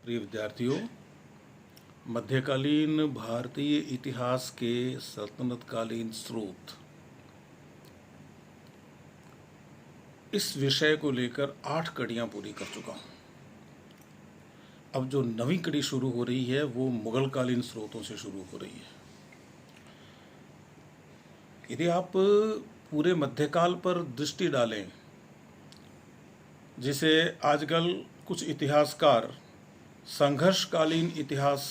प्रिय विद्यार्थियों, मध्यकालीन भारतीय इतिहास के सल्तनतकालीन स्रोत, इस विषय को लेकर 8 कड़ियां पूरी कर चुका हूं। अब जो नवी कड़ी शुरू हो रही है वो मुगलकालीन स्रोतों से शुरू हो रही है। यदि आप पूरे मध्यकाल पर दृष्टि डालें, जिसे आजकल कुछ इतिहासकार संघर्षकालीन इतिहास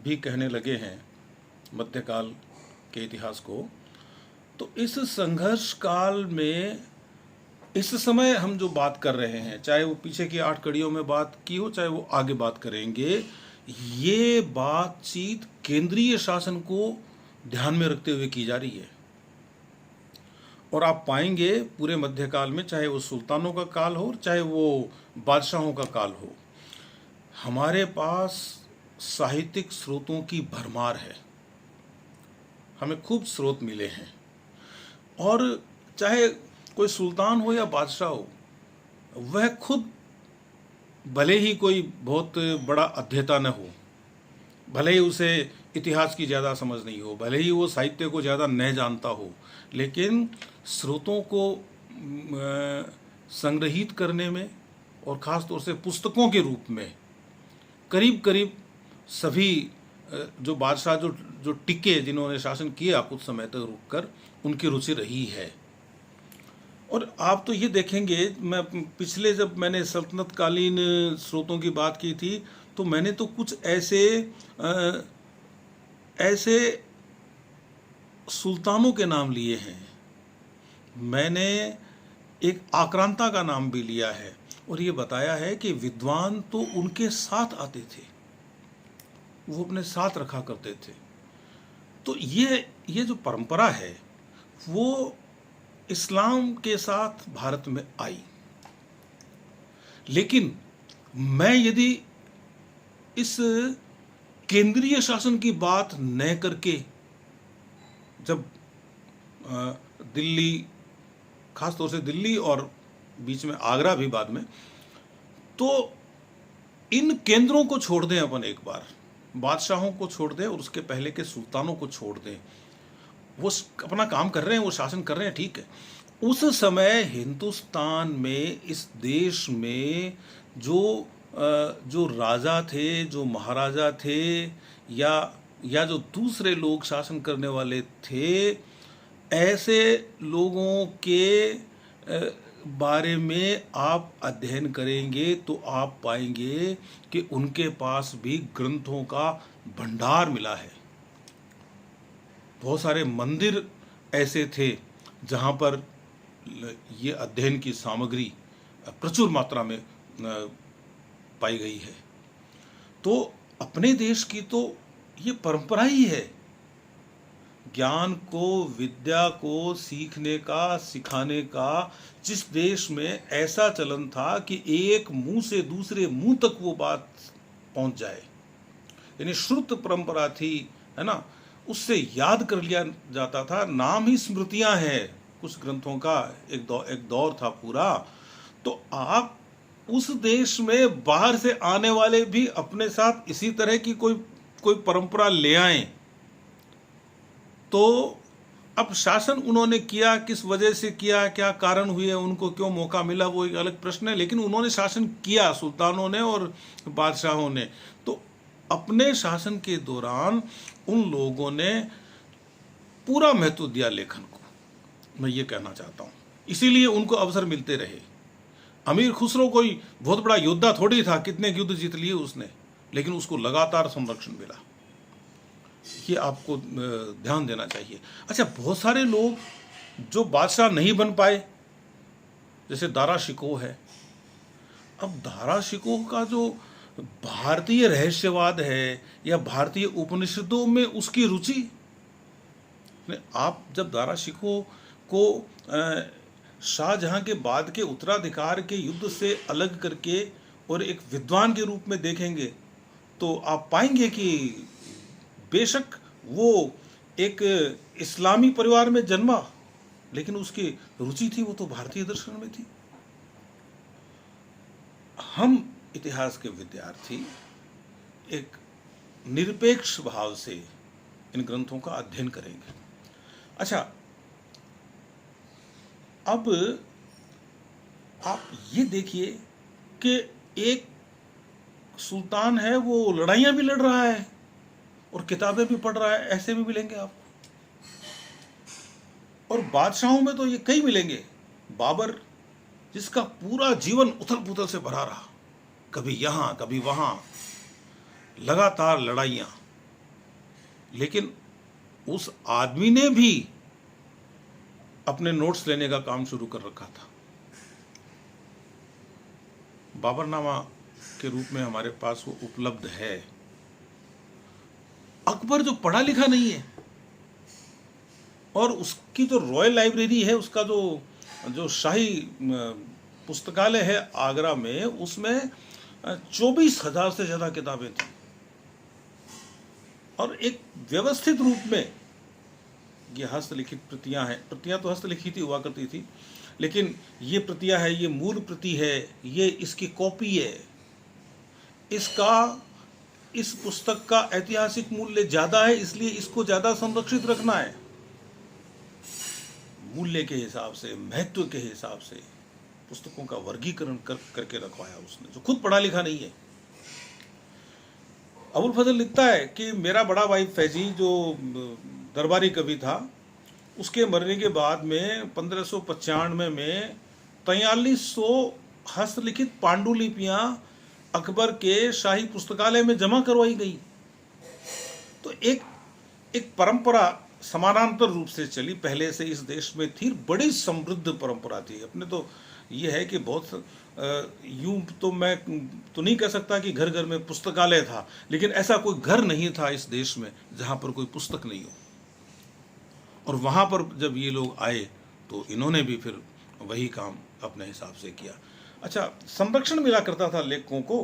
भी कहने लगे हैं, मध्यकाल के इतिहास को, तो इस संघर्ष काल में इस समय हम जो बात कर रहे हैं, चाहे वो पीछे की 8 कड़ियों में बात की हो, चाहे वो आगे बात करेंगे, ये बातचीत केंद्रीय शासन को ध्यान में रखते हुए की जा रही है। और आप पाएंगे पूरे मध्यकाल में, चाहे वो सुल्तानों का काल हो, चाहे वो बादशाहों का काल हो, हमारे पास साहित्यिक स्रोतों की भरमार है। हमें खूब स्रोत मिले हैं। और चाहे कोई सुल्तान हो या बादशाह हो, वह खुद भले ही कोई बहुत बड़ा अध्येता न हो, भले ही उसे इतिहास की ज़्यादा समझ नहीं हो, भले ही वो साहित्य को ज़्यादा न जानता हो, लेकिन स्रोतों को संग्रहित करने में और ख़ास तौर से पुस्तकों के रूप में करीब करीब सभी जो बादशाह जो टिके, जिन्होंने शासन किया कुछ समय तक रुककर, उनकी रुचि रही है। और आप तो ये देखेंगे, मैं पिछले जब मैंने सल्तनतकालीन स्रोतों की बात की थी, तो मैंने तो कुछ ऐसे सुल्तानों के नाम लिए हैं। मैंने एक आक्रांता का नाम भी लिया है और ये बताया है कि विद्वान तो उनके साथ आते थे, वो अपने साथ रखा करते थे। तो ये जो परंपरा है वो इस्लाम के साथ भारत में आई। लेकिन मैं यदि इस केंद्रीय शासन की बात न करके, जब दिल्ली, खास तौर से दिल्ली और बीच में आगरा भी बाद में, तो इन केंद्रों को छोड़ दें अपन एक बार, बादशाहों को छोड़ दें और उसके पहले के सुल्तानों को छोड़ दें। वो अपना काम कर रहे हैं, वो शासन कर रहे हैं, ठीक है। उस समय हिंदुस्तान में, इस देश में जो राजा थे, जो महाराजा थे, या जो दूसरे लोग शासन करने वाले थे, ऐसे लोगों के बारे में आप अध्ययन करेंगे तो आप पाएंगे कि उनके पास भी ग्रंथों का भंडार मिला है। बहुत सारे मंदिर ऐसे थे जहाँ पर ये अध्ययन की सामग्री प्रचुर मात्रा में पाई गई है। तो अपने देश की तो ये परंपरा ही है, ज्ञान को, विद्या को सीखने का, सिखाने का। जिस देश में ऐसा चलन था कि एक मुंह से दूसरे मुंह तक वो बात पहुंच जाए, यानी श्रुत परंपरा थी, है ना, उससे याद कर लिया जाता था। नाम ही स्मृतियां हैं कुछ ग्रंथों का, एक दौर था पूरा। तो आप उस देश में बाहर से आने वाले भी अपने साथ इसी तरह की कोई परंपरा ले आएं, तो अब शासन उन्होंने किया, किस वजह से किया, क्या कारण हुए, उनको क्यों मौका मिला, वो एक अलग प्रश्न है। लेकिन उन्होंने शासन किया, सुल्तानों ने और बादशाहों ने। तो अपने शासन के दौरान उन लोगों ने पूरा महत्व दिया लेखन को, मैं ये कहना चाहता हूँ। इसीलिए उनको अवसर मिलते रहे। अमीर खुसरो कोई बहुत बड़ा योद्धा थोड़ी था, कितने युद्ध जीत लिए उसने, लेकिन उसको लगातार संरक्षण मिला। ये आपको ध्यान देना चाहिए। अच्छा, बहुत सारे लोग जो बादशाह नहीं बन पाए, जैसे दारा शिकोह है। अब दारा शिकोह का जो भारतीय रहस्यवाद है या भारतीय उपनिषदों में उसकी रुचि, आप जब दारा शिकोह को शाहजहां के बाद के उत्तराधिकार के युद्ध से अलग करके और एक विद्वान के रूप में देखेंगे, तो आप पाएंगे कि बेशक वो एक इस्लामी परिवार में जन्मा, लेकिन उसकी रुचि थी वो तो भारतीय दर्शन में थी। हम इतिहास के विद्यार्थी एक निरपेक्ष भाव से इन ग्रंथों का अध्ययन करेंगे। अच्छा, अब आप ये देखिए कि एक सुल्तान है, वो लड़ाइयाँ भी लड़ रहा है और किताबें भी पढ़ रहा है, ऐसे भी मिलेंगे आपको। और बादशाहों में तो ये कई मिलेंगे। बाबर, जिसका पूरा जीवन उथल पुथल से भरा रहा, कभी यहाँ कभी वहाँ, लगातार लड़ाइयाँ, लेकिन उस आदमी ने भी अपने नोट्स लेने का काम शुरू कर रखा था। बाबरनामा के रूप में हमारे पास वो उपलब्ध है। अकबर जो पढ़ा लिखा नहीं है, और उसकी जो रॉयल लाइब्रेरी है, उसका जो शाही पुस्तकालय है आगरा में, उसमें 24,000 से ज़्यादा किताबें थी। और एक व्यवस्थित रूप में ये हस्तलिखित प्रतियां हैं। प्रतियां तो हस्तलिखित ही हुआ करती थी, लेकिन ये प्रतियां है, ये मूल प्रति है, ये इसकी कॉपी है। इस पुस्तक का ऐतिहासिक मूल्य ज़्यादा है, इसलिए इसको ज़्यादा संरक्षित रखना है। मूल्य के हिसाब से, महत्व के हिसाब से पुस्तकों का वर्गीकरण करके रखवाया उसने, जो खुद पढ़ा लिखा नहीं है। अबुल फजल लिखता है कि मेरा बड़ा भाई फैजी, जो दरबारी कवि था, उसके मरने के बाद में 1595 में 4300 हस्तलिखित पांडुलिपियां अकबर के शाही पुस्तकालय में जमा करवाई गई। तो एक परंपरा समानांतर रूप से चली, पहले से इस देश में थी, बड़ी समृद्ध परंपरा थी। अपने तो ये है कि बहुत यूं तो मैं तो नहीं कह सकता कि घर घर में पुस्तकालय था, लेकिन ऐसा कोई घर नहीं था इस देश में जहाँ पर कोई पुस्तक नहीं हो। और वहाँ पर जब ये लोग आए तो इन्होंने भी फिर वही काम अपने हिसाब से किया। अच्छा, संरक्षण मिला करता था लेखकों को।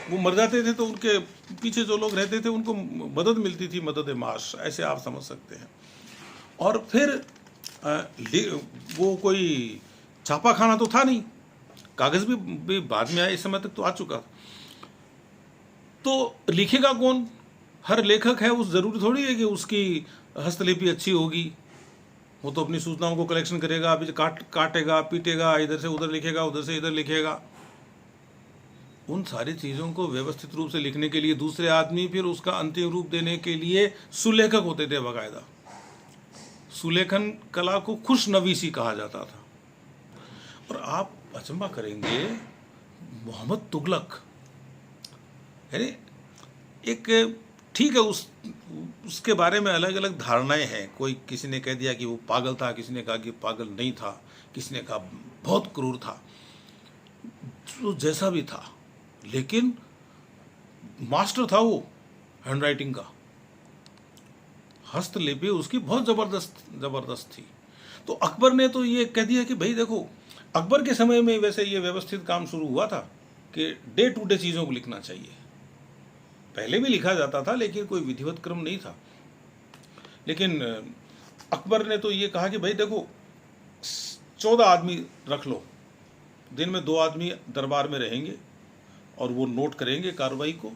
वो मर जाते थे तो उनके पीछे जो लोग रहते थे उनको मदद मिलती थी, मदद माश, ऐसे आप समझ सकते हैं। और फिर वो कोई छापा खाना तो था नहीं, कागज़ भी बाद में आया, इस समय तक तो आ चुका। तो लिखेगा कौन? हर लेखक है, उस ज़रूरी थोड़ी है कि उसकी हस्तलिपि अच्छी होगी। वो तो अपनी सूचनाओं को कलेक्शन करेगा, अभी काटेगा, पीटेगा, इधर से उधर लिखेगा, उधर से इधर लिखेगा। उन सारी चीज़ों को व्यवस्थित रूप से लिखने के लिए दूसरे आदमी फिर उसका अंतिम रूप देने के लिए सुलेखक होते थे बाकायदा। सुलेखन कला को खुशनवीसी कहा जाता था। और आप अचंभा करेंगे, मोहम्मद तुगलक, यानी एक, ठीक है, उसके बारे में अलग अलग धारणाएं हैं। कोई, किसी ने कह दिया कि वो पागल था, किसी ने कहा कि पागल नहीं था, किसी ने कहा बहुत क्रूर था, तो जैसा भी था, लेकिन मास्टर था वो हैंडराइटिंग का। हस्तलिपि उसकी बहुत जबरदस्त थी। तो अकबर ने तो ये कह दिया कि भाई देखो, अकबर के समय में वैसे ये व्यवस्थित काम शुरू हुआ था कि डे टू डे चीज़ों को लिखना चाहिए। पहले भी लिखा जाता था, लेकिन कोई विधिवत क्रम नहीं था। लेकिन अकबर ने तो ये कहा कि भाई देखो, 14 आदमी रख लो, दिन में 2 आदमी दरबार में रहेंगे और वो नोट करेंगे कार्रवाई को,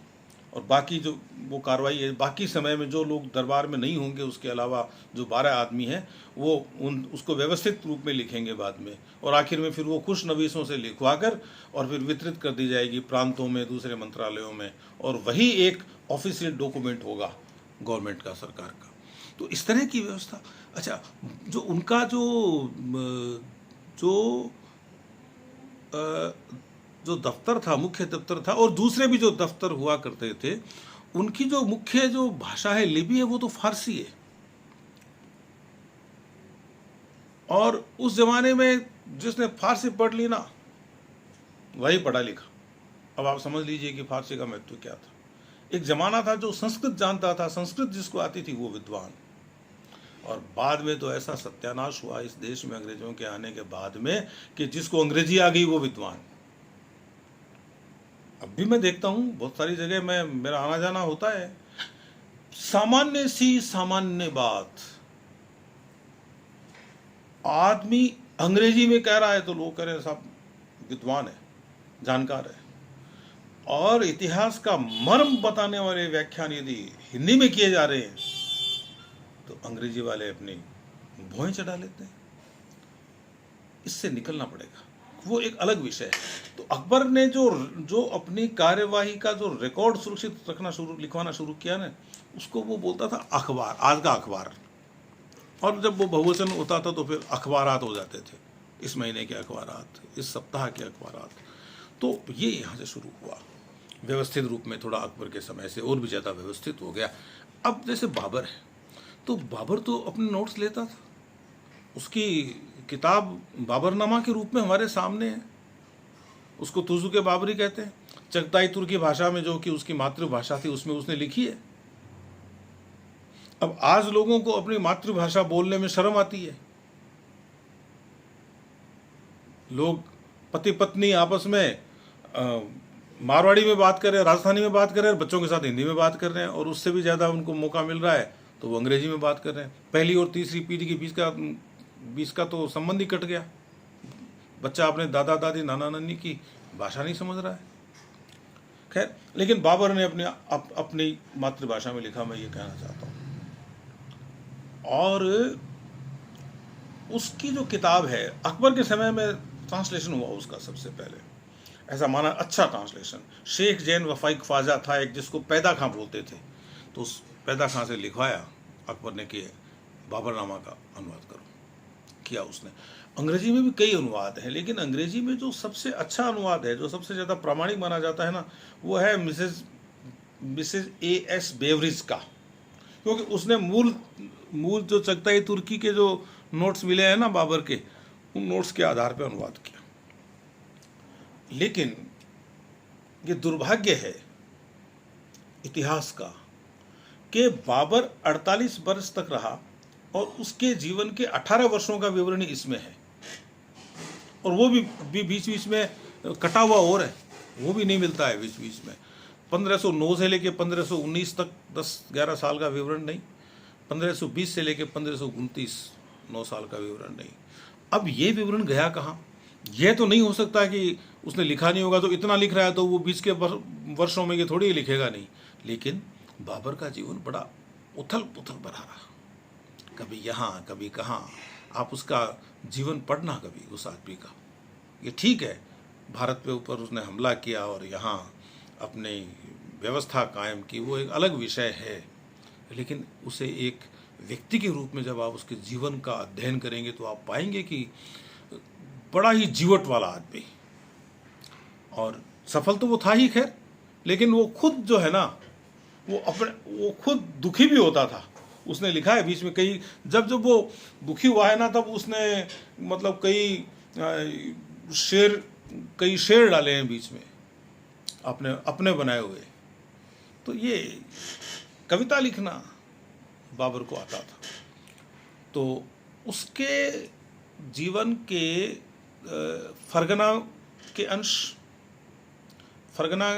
और बाकी जो वो कार्रवाई है, बाकी समय में जो लोग दरबार में नहीं होंगे, उसके अलावा जो 12 आदमी हैं, वो उसको व्यवस्थित रूप में लिखेंगे बाद में, और आखिर में फिर वो खुशनवीसों से लिखवा कर और फिर वितरित कर दी जाएगी प्रांतों में, दूसरे मंत्रालयों में, और वही एक ऑफिशियल डॉक्यूमेंट होगा गवर्नमेंट का, सरकार का। तो इस तरह की व्यवस्था। अच्छा, जो उनका जो दफ्तर था, मुख्य दफ्तर था, और दूसरे भी जो दफ्तर हुआ करते थे, उनकी जो मुख्य जो भाषा है, लिपि है, वो तो फारसी है। और उस जमाने में जिसने फारसी पढ़ ली ना, वही पढ़ा लिखा। अब आप समझ लीजिए कि फारसी का महत्व क्या था। एक जमाना था जो संस्कृत जानता था, संस्कृत जिसको आती थी वो विद्वान। और बाद में तो ऐसा सत्यानाश हुआ इस देश में अंग्रेजों के आने के बाद में कि जिसको अंग्रेजी आ गई वो विद्वान। अब भी मैं देखता हूँ बहुत सारी जगह, मेरा आना जाना होता है, सामान्य सी सामान्य बात आदमी अंग्रेजी में कह रहा है तो लोग कह रहे हैं साहब विद्वान है, जानकार है। और इतिहास का मर्म बताने वाले व्याख्यान यदि हिंदी में किए जा रहे हैं तो अंग्रेजी वाले अपनी भौहें चढ़ा लेते हैं। इससे निकलना पड़ेगा, वो एक अलग विषय है। तो अकबर ने जो जो अपनी कार्यवाही का जो रिकॉर्ड सुरक्षित रखना लिखवाना शुरू किया ना, उसको वो बोलता था अखबार, आज का अखबार। और जब वो बहुवचन होता था तो फिर अखबारात हो जाते थे, इस महीने के अखबारात, इस सप्ताह के अखबारात। तो ये यहाँ से शुरू हुआ व्यवस्थित रूप में, थोड़ा अकबर के समय से और भी ज़्यादा व्यवस्थित हो गया। अब जैसे बाबर है, तो बाबर तो अपने नोट्स लेता था, उसकी किताब बाबरनामा के रूप में हमारे सामने है। उसको तुजुक बाबरी कहते हैं। चगताई तुर्की भाषा में, जो कि उसकी मातृभाषा थी, उसमें उसने लिखी है। अब आज लोगों को अपनी मातृभाषा बोलने में शर्म आती है। लोग पति पत्नी आपस में मारवाड़ी में बात कर रहे हैं, राजस्थानी में बात कर रहे हैं, बच्चों के साथ हिंदी में बात कर रहे हैं, और उससे भी ज़्यादा उनको मौका मिल रहा है तो वो अंग्रेजी में बात कर रहे हैं। पहली और तीसरी पीढ़ी के बीच का तो संबंध ही कट गया। बच्चा अपने दादा दादी नाना नानी की भाषा नहीं समझ रहा है। खैर, लेकिन बाबर ने अपनी मातृभाषा में लिखा, मैं ये कहना चाहता हूँ। और उसकी जो किताब है, अकबर के समय में ट्रांसलेशन हुआ उसका सबसे पहले, ऐसा माना अच्छा ट्रांसलेशन। शेख जैन वफाइक ख्वाजा था एक, जिसको पैदा खां बोलते थे, तो उस पैदा खां से लिखवाया अकबर ने कि बाबरनामा का अनुवाद करो, किया उसने। अंग्रेजी में भी कई अनुवाद हैं, लेकिन अंग्रेजी में जो सबसे अच्छा अनुवाद है, जो सबसे ज़्यादा प्रामाणिक माना जाता है ना, वो है मिसेज A.S. बेवरिज का, क्योंकि उसने मूल जो चगताई तुर्की के जो नोट्स मिले हैं ना बाबर के, उन नोट्स के आधार पर अनुवाद किया। लेकिन ये दुर्भाग्य है इतिहास का कि बाबर 48 वर्ष तक रहा और उसके जीवन के 18 वर्षों का विवरण इसमें है, और वो भी बीच बीच में कटा हुआ और है, वो भी नहीं मिलता है बीच बीच में। 1509 से लेके 1519 तक 10-11 साल का विवरण नहीं, 1520 से लेके 1529 9 साल का विवरण नहीं। अब ये विवरण गया कहाँ? यह तो नहीं हो सकता कि उसने लिखा नहीं होगा, तो इतना लिख रहा है तो वो बीच के वर्षों में ये थोड़ी ही लिखेगा नहीं। लेकिन बाबर का जीवन बड़ा उथल पुथल भरा रहा, कभी यहाँ कभी कहाँ। आप उसका जीवन पढ़ना कभी उस आदमी का। ये ठीक है, भारत पे ऊपर उसने हमला किया और यहाँ अपनी व्यवस्था कायम की, वो एक अलग विषय है। लेकिन उसे एक व्यक्ति के रूप में जब आप उसके जीवन का अध्ययन करेंगे तो आप पाएंगे कि बड़ा ही जीवट वाला आदमी, और सफल तो वो था ही खैर, लेकिन वो खुद जो है ना, वो खुद दुखी भी होता था। उसने लिखा है बीच में कई, जब वो दुखी हुआ है ना, तब उसने मतलब कई शेर डाले हैं बीच में, अपने बनाए हुए। तो ये कविता लिखना बाबर को आता था। तो उसके जीवन के फरगना के अंश, फरगना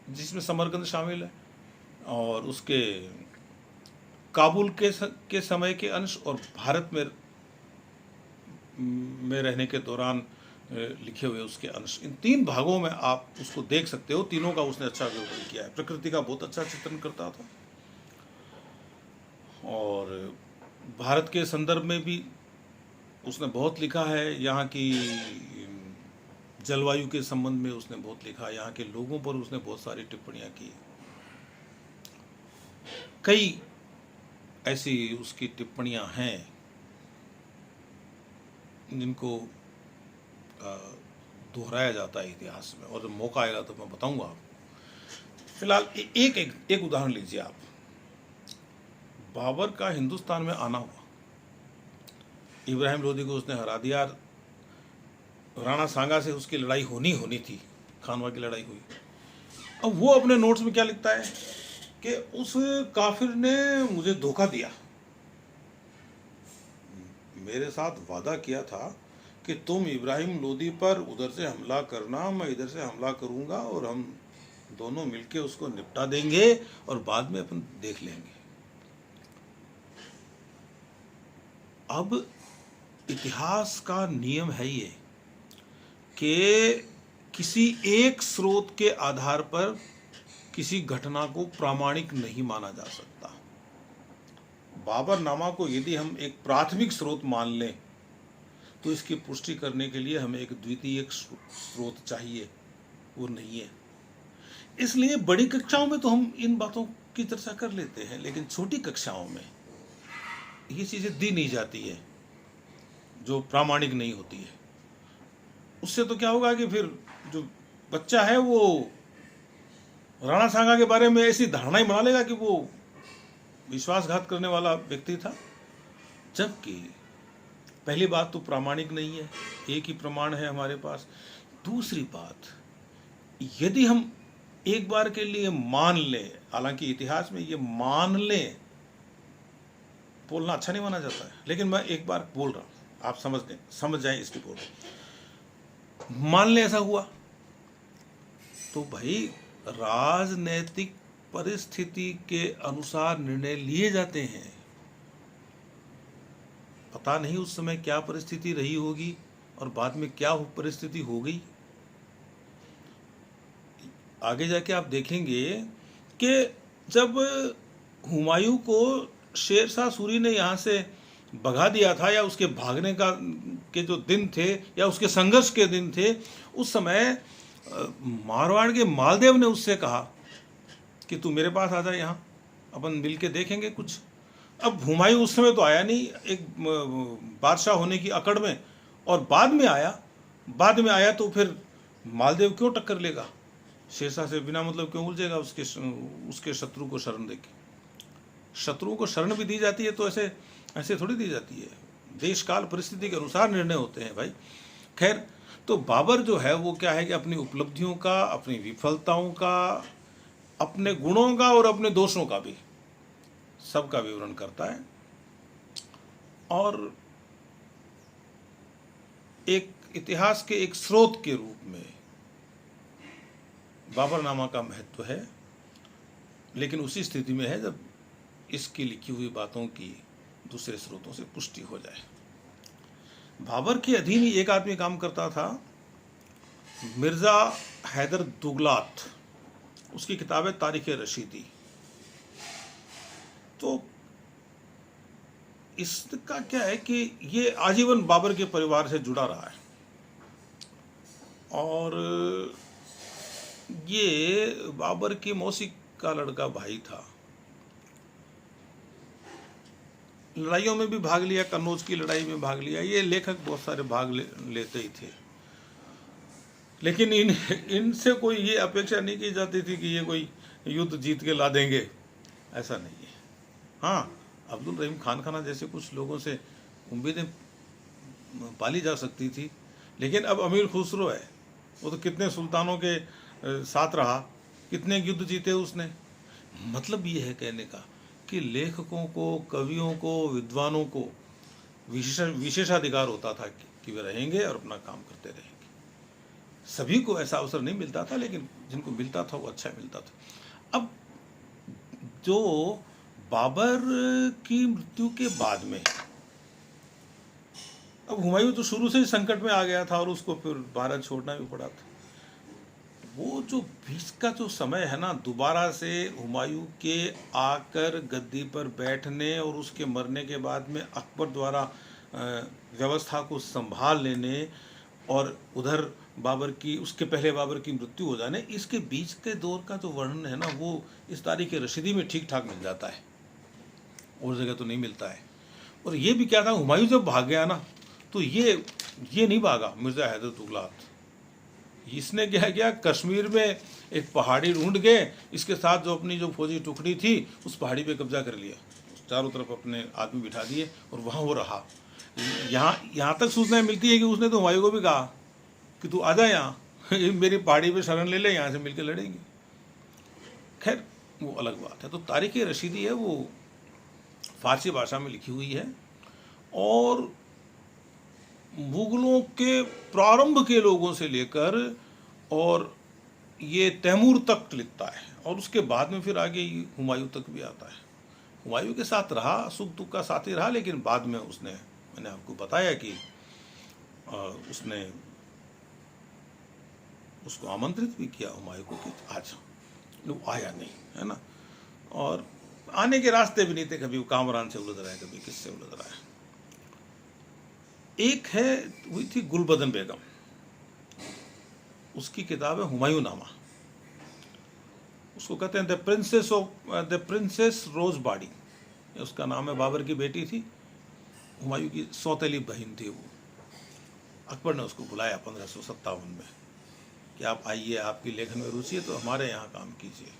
जिसमें समरकंद शामिल है, और उसके काबुल के समय के अंश, और भारत में रहने के दौरान लिखे हुए उसके अंश, इन 3 भागों में आप उसको देख सकते हो। तीनों का उसने अच्छा विवरण किया है। प्रकृति का बहुत अच्छा चित्रण करता था, और भारत के संदर्भ में भी उसने बहुत लिखा है। यहाँ की जलवायु के संबंध में उसने बहुत लिखा, यहाँ के लोगों पर उसने बहुत सारी टिप्पणियाँ की। कई ऐसी उसकी टिप्पणियाँ हैं जिनको दोहराया जाता है इतिहास में, और जब मौका आएगा तो मैं बताऊंगा आपको। फिलहाल एक उदाहरण लीजिए आप। बाबर का हिंदुस्तान में आना हुआ, इब्राहिम लोदी को उसने हरा दिया, राणा सांगा से उसकी लड़ाई होनी थी, खानवा की लड़ाई हुई। अब वो अपने नोट्स में क्या लिखता है कि उस काफिर ने मुझे धोखा दिया, मेरे साथ वादा किया था कि तुम इब्राहिम लोदी पर उधर से हमला करना, मैं इधर से हमला करूंगा, और हम दोनों मिलके उसको निपटा देंगे और बाद में अपन देख लेंगे। अब इतिहास का नियम है ये कि किसी एक स्रोत के आधार पर किसी घटना को प्रामाणिक नहीं माना जा सकता। बाबरनामा को यदि हम एक प्राथमिक स्रोत मान लें तो इसकी पुष्टि करने के लिए हमें एक द्वितीयक स्रोत चाहिए, वो नहीं है। इसलिए बड़ी कक्षाओं में तो हम इन बातों की चर्चा कर लेते हैं, लेकिन छोटी कक्षाओं में ये चीज़ें दी नहीं जाती है जो प्रामाणिक नहीं होती है। उससे तो क्या होगा कि फिर जो बच्चा है वो राणा सांगा के बारे में ऐसी धारणा ही बना लेगा कि वो विश्वासघात करने वाला व्यक्ति था, जबकि पहली बात तो प्रामाणिक नहीं है, एक ही प्रमाण है हमारे पास। दूसरी बात, यदि हम एक बार के लिए मान लें, हालांकि इतिहास में ये मान लें बोलना अच्छा नहीं माना जाता है, लेकिन मैं एक बार बोल रहा हूं, आप समझ जाएं इसकी बोल। मान लें ऐसा हुआ तो भाई राजनैतिक परिस्थिति के अनुसार निर्णय लिए जाते हैं। पता नहीं उस समय क्या परिस्थिति रही होगी और बाद में क्या परिस्थिति हो गई। आगे जाके आप देखेंगे कि जब हुमायूं को शेर शाह सूरी ने यहाँ से भगा दिया था, या उसके भागने के जो दिन थे या उसके संघर्ष के दिन थे, उस समय मारवाड़ के मालदेव ने उससे कहा कि तू मेरे पास आ जा, यहाँ अपन मिल के देखेंगे कुछ। अब हुमायूं उस समय तो आया नहीं, एक बादशाह होने की अकड़ में, और बाद में आया तो फिर मालदेव क्यों टक्कर लेगा, शेरशाह से बिना मतलब क्यों उलझेगा उसके शत्रु को शरण देके। शत्रु को शरण भी दी जाती है तो ऐसे थोड़ी दी जाती है, देश काल परिस्थिति के अनुसार निर्णय होते हैं भाई। खैर, तो बाबर जो है वो क्या है कि अपनी उपलब्धियों का, अपनी विफलताओं का, अपने गुणों का और अपने दोषों का भी सबका विवरण करता है, और एक इतिहास के एक स्रोत के रूप में बाबरनामा का महत्व है, लेकिन उसी स्थिति में है जब इसकी लिखी हुई बातों की दूसरे स्रोतों से पुष्टि हो जाए। बाबर के अधीन ही एक आदमी काम करता था, मिर्जा हैदर दुगलात, उसकी किताब है तारीख रशीदी। तो इसका क्या है कि ये आजीवन बाबर के परिवार से जुड़ा रहा है, और ये बाबर की मौसी का लड़का भाई था। लड़ाइयों में भी भाग लिया, कन्नौज की लड़ाई में भाग लिया, ये लेखक बहुत सारे भाग लेते ही थे, लेकिन इनसे कोई ये अपेक्षा नहीं की जाती थी कि ये कोई युद्ध जीत के ला देंगे, ऐसा नहीं है। हाँ, अब्दुल रहीम खान खाना जैसे कुछ लोगों से उम्मीदें पाली जा सकती थी, लेकिन अब अमीर खुसरो है, वो तो कितने सुल्तानों के साथ रहा, कितने युद्ध जीते उसने। मतलब ये है कहने का कि लेखकों को, कवियों को, विद्वानों को विशेषाधिकार होता था कि वे रहेंगे और अपना काम करते रहेंगे। सभी को ऐसा अवसर नहीं मिलता था, लेकिन जिनको मिलता था वो अच्छा मिलता था। अब जो बाबर की मृत्यु के बाद में, अब हुमायूं तो शुरू से ही संकट में आ गया था और उसको फिर भारत छोड़ना भी पड़ा था। वो जो बीच का जो समय है ना, दोबारा से हुमायूं के आकर गद्दी पर बैठने और उसके मरने के बाद में अकबर द्वारा व्यवस्था को संभाल लेने, और उधर उसके पहले बाबर की मृत्यु हो जाने, इसके बीच के दौर का जो वर्णन है ना, वो इस तारीख रशीदी में ठीक ठाक मिल जाता है, और जगह तो नहीं मिलता है। और ये भी क्या था, हुमायूं जब भाग गया ना, तो ये नहीं भागा मिर्जा हैदर दुगलात, इसने क्या किया, कश्मीर में एक पहाड़ी ढूंढ के इसके साथ जो अपनी जो फौजी टुकड़ी थी उस पहाड़ी पे कब्जा कर लिया, चारों तरफ अपने आदमी बिठा दिए और वहाँ वो रहा। यहाँ तक सूचनाएं मिलती है कि उसने तो हुमायूं को भी कहा कि तू आजा यहाँ, मेरी पहाड़ी पे शरण ले ले, यहाँ से मिलकर लड़ेंगे। खैर, वो अलग बात है। तो तारीख रशीदी है वो फारसी भाषा में लिखी हुई है, और मुगलों के प्रारंभ के लोगों से लेकर और ये तैमूर तक लिखता है, और उसके बाद में फिर आगे हुमायूं तक भी आता है। हुमायूं के साथ रहा, सुख दुख का साथी रहा, लेकिन बाद में मैंने आपको बताया कि उसने उसको आमंत्रित भी किया हुमायूं को कि आज, वो आया नहीं, है ना। और आने के रास्ते भी नहीं थे, कभी वो कामरान से उलझ रहा है, कभी किससे उलझ रहा है। एक है, हुई थी गुलबदन बेगम, उसकी किताब है हुमायूं नामा। उसको कहते हैं द प्रिंसेस रोज बाड़ी, उसका नाम है। बाबर की बेटी थी, हुमायूं की सौतेली बहन थी वो। अकबर ने उसको बुलाया 1557 में कि आप आइए, आपकी लेखन में रुचि है तो हमारे यहाँ काम कीजिए।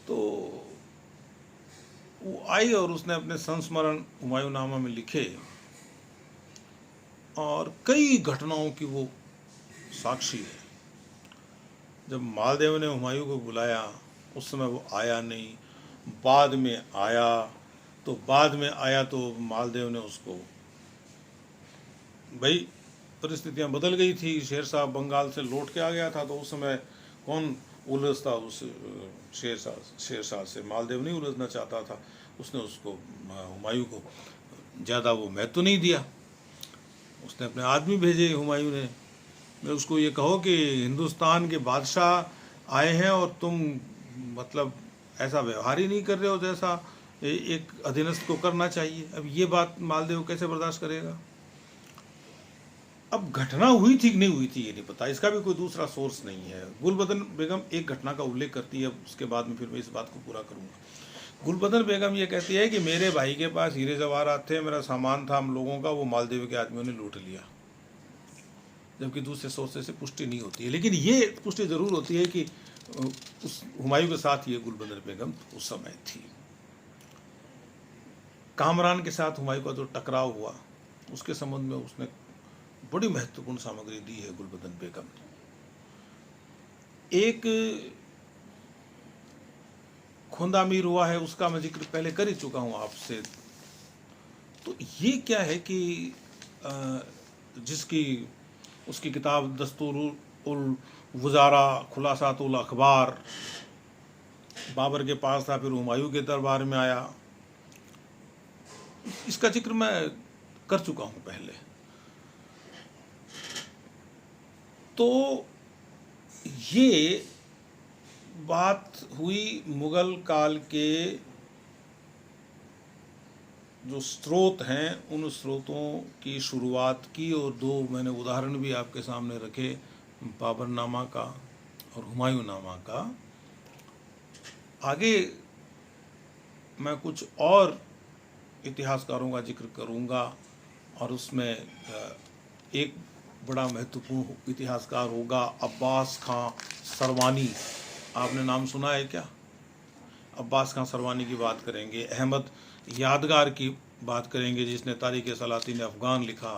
तो वो आई और उसने अपने संस्मरण हुमायूं नामा में लिखे और कई घटनाओं की वो साक्षी है। जब मालदेव ने हुमायूं को बुलाया उस समय वो आया नहीं, बाद में आया तो मालदेव ने उसको, भाई परिस्थितियां बदल गई थी, शेरशाह बंगाल से लौट के आ गया था, तो उस समय कौन उलझता उस शेरशाह से, मालदेव नहीं उलझना चाहता था। उसने उसको, हुमायूं को ज़्यादा वो महत्व नहीं दिया। उसने अपने आदमी भेजे हुमायूं ने, मैं उसको ये कहो कि हिंदुस्तान के बादशाह आए हैं और तुम मतलब ऐसा व्यवहार ही नहीं कर रहे हो जैसा एक अधीनस्थ को करना चाहिए। अब ये बात मालदेव कैसे बर्दाश्त करेगा। अब घटना हुई थी कि नहीं हुई थी ये नहीं पता, इसका भी कोई दूसरा सोर्स नहीं है। गुलबदन बेगम एक घटना का उल्लेख करती है, उसके बाद में फिर मैं इस बात को पूरा करूंगा। गुलबदन बेगम ये कहती है कि मेरे भाई के पास हीरे जवाहरात थे, मेरा सामान था हम लोगों का, वो मालदेव के आदमियों ने लूट लिया। जबकि दूसरे सोर्सेस से पुष्टि नहीं होती है, लेकिन ये पुष्टि जरूर होती है कि उस हुमायूं के साथ ये गुलबदन बेगम उस समय थी। कामरान के साथ हुमायूं का जो टकराव हुआ उसके संबंध में उसने बड़ी महत्वपूर्ण सामग्री दी है गुलबदन बेगम ने। एक खोंदा मीर हुआ है, उसका मैं जिक्र पहले कर ही चुका हूं आपसे। तो ये क्या है कि जिसकी उसकी किताब दस्तूरुल वज़ारा खुलासातुल अखबार बाबर के पास था, फिर हुमायूं के दरबार में आया। इसका जिक्र मैं कर चुका हूं पहले। तो ये बात हुई मुगल काल के जो स्रोत हैं उन स्रोतों की शुरुआत की, और दो मैंने उदाहरण भी आपके सामने रखे, बाबरनामा का और हुमायूं नामा का। आगे मैं कुछ और इतिहासकारों का जिक्र करूंगा, और उसमें एक बड़ा महत्वपूर्ण इतिहासकार होगा अब्बास खां सरवानी। आपने नाम सुना है क्या? अब्बास खां सरवानी की बात करेंगे, अहमद यादगार की बात करेंगे जिसने तारीख़ सलातीन अफ़गान लिखा,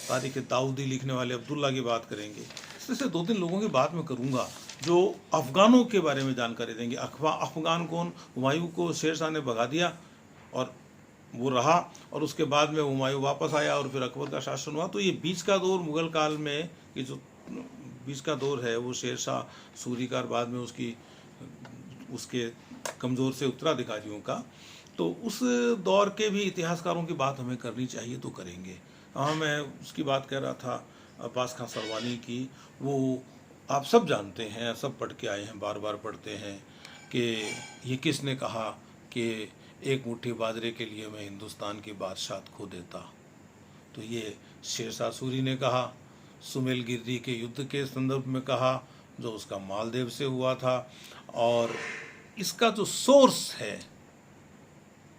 तारीख़ दाऊदी लिखने वाले अब्दुल्ला की बात करेंगे। इस तरह से 2-3 लोगों की बात मैं करूंगा जो अफ़गानों के बारे में जानकारी देंगे। अफ़गान कौन? हुमायूं को शेरशाह ने भगा दिया और वो रहा, और उसके बाद में हुमायूं वापस आया और फिर अकबर का शासन हुआ। तो ये बीच का दौर मुग़ल काल में, ये जो बीच का दौर है वो शेरशाह सूरी का, बाद में उसके कमज़ोर से उत्तराधिकारियों का, तो उस दौर के भी इतिहासकारों की बात हमें करनी चाहिए तो करेंगे। हाँ, मैं उसकी बात कह रहा था अब्बास खां सरवानी की। वो आप सब जानते हैं, सब पढ़ के आए हैं, बार बार पढ़ते हैं कि ये किसने कहा कि एक मुट्ठी बाजरे के लिए मैं हिंदुस्तान की बादशाहत खो देता। तो ये शेरशाह सूरी ने कहा, सुमेलगिरी के युद्ध के संदर्भ में कहा जो उसका मालदेव से हुआ था। और इसका जो सोर्स है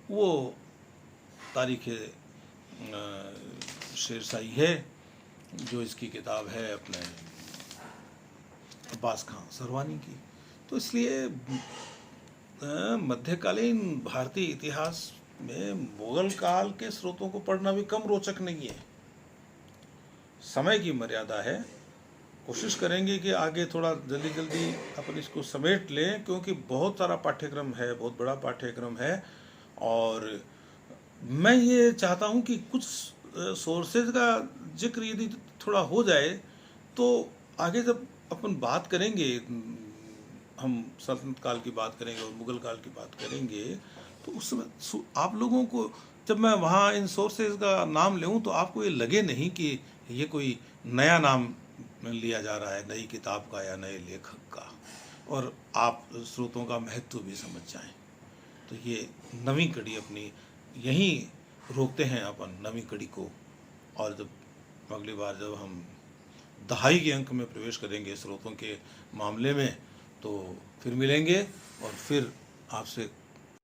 वो तारीख़ शेरशाही है, जो इसकी किताब है अपने अब्बास खां सरवानी की। तो इसलिए मध्यकालीन भारतीय इतिहास में मुगल काल के स्रोतों को पढ़ना भी कम रोचक नहीं है। समय की मर्यादा है, कोशिश करेंगे कि आगे थोड़ा जल्दी जल्दी अपन इसको समेट लें, क्योंकि बहुत सारा पाठ्यक्रम है, बहुत बड़ा पाठ्यक्रम है। और मैं ये चाहता हूँ कि कुछ सोर्सेज का जिक्र यदि थोड़ा हो जाए तो आगे जब अपन बात करेंगे, हम सल्तनत काल की बात करेंगे और मुग़ल काल की बात करेंगे, तो उस समय आप लोगों को जब मैं वहाँ इन सोर्सेज का नाम लूँ तो आपको ये लगे नहीं कि ये कोई नया नाम लिया जा रहा है, नई किताब का या नए लेखक का, और आप स्रोतों का महत्व भी समझ जाएं। तो ये नवी कड़ी अपनी यहीं रोकते हैं अपन नवी कड़ी को, और जब अगली बार जब हम दहाई के अंक में प्रवेश करेंगे स्रोतों के मामले में, तो फिर मिलेंगे और फिर आपसे